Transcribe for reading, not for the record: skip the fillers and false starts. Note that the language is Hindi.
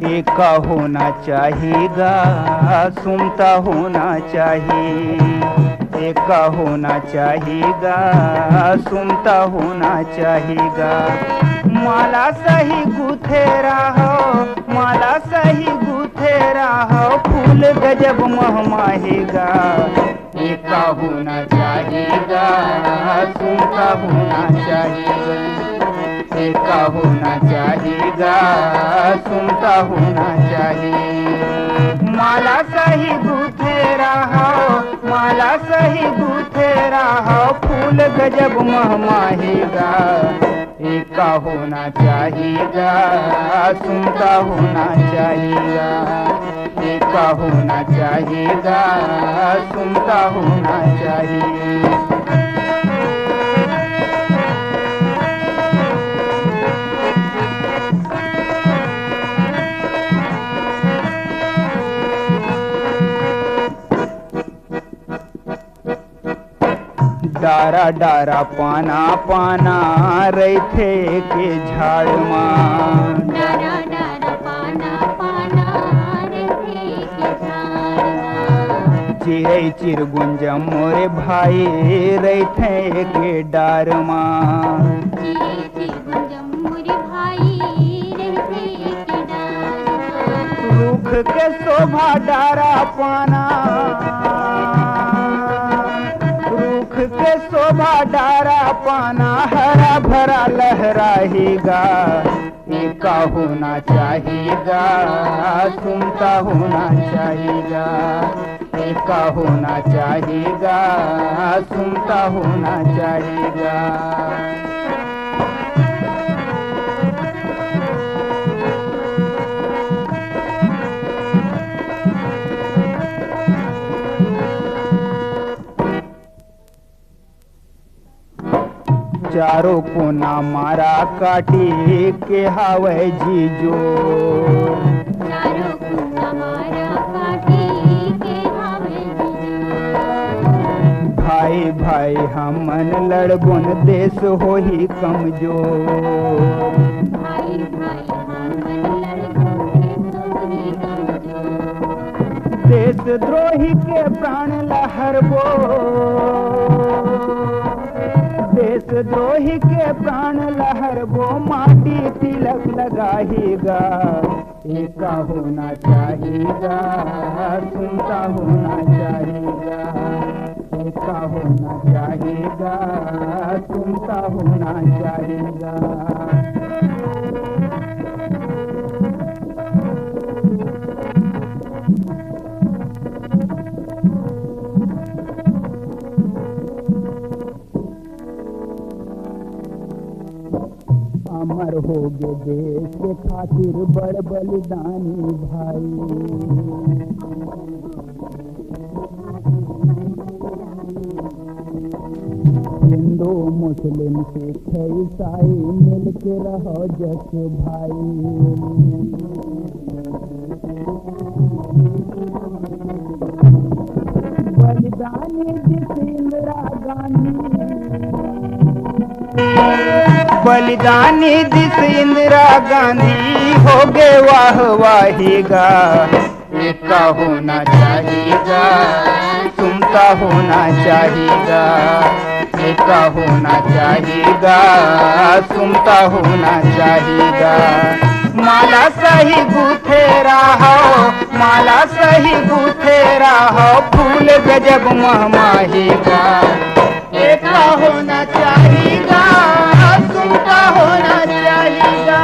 एका होना चाहिएगा, सुनता होना चाहिए। एका होना चाहिएगा, सुनता होना चाहिएगा। माला सही गुथेरा हो, माला सही गुथेरा हो, फूल गजब महमाहेगा। एका होना चाहिएगा, सुनता होना चाहिएगा। एका होना चाहिएगा, सुनता होना चाहिए। माला सही गुथेरा हो, माला सही गुथेरा हो, फूल गजब महमाहेगा। एका होना चाहिएगा, सुनता होना चाहिएगा। एका होना चाहिएगा, सुनता होना चाहिए। डारा डारा पाना पाना रैथे के झाड़ मां। डारा डारा पाना पाना रैथे के झाड़ मां। चिरै चिरगुंजम मोरे भाई रैथे के डार मां। चिरै चिरगुंजम मोरे भाई रैथे के डार मां। रूख के शोभा डारा पाना, के शोभा डारा पाना, हरा भरा लहराएगा। एका होना चाहिएगा, सुनता होना चाहिएगा। एका होना चाहिएगा, सुनता होना चाहिएगा। चारों कोना मारा काटी के हावे जीजो। चारों कोना मारा काटी के हावे जीजो। भाई भाई हमन लड़बुन देश हो ही कमजोर। भाई भाई हमन लड़बुन देश हो ही कमजोर। देशद्रोही के प्राण लहरबो, देशद्रोही के प्राण लहरबो, माटी तिलक लगाएगा। एका होना चाहिएगा, सुनता होना चाहिएगा। एका होना चाहिएगा, सुनता होना चाहिएगा। अमर हो गए देश के खातिर बड़ बलिदानी भाई। हिंदू मुस्लिम सिख ईसाई मिल के रहो जस भाई। बलिदानी जिस इंदिरा गांधी, बलिदानी दिस इंदिरा गांधी हो गए वाह वाहेगा। एका होना चाहिएगा, सुनता होना चाहिएगा। एका होना चाहिएगा, सुनता होना चाहिएगा। माला सही गुथेरा हो, माला सही गुथेरा हो, फूल गजब महमाहेगा। एका होना चाहिएगा, सुनता होना चाहिएगा।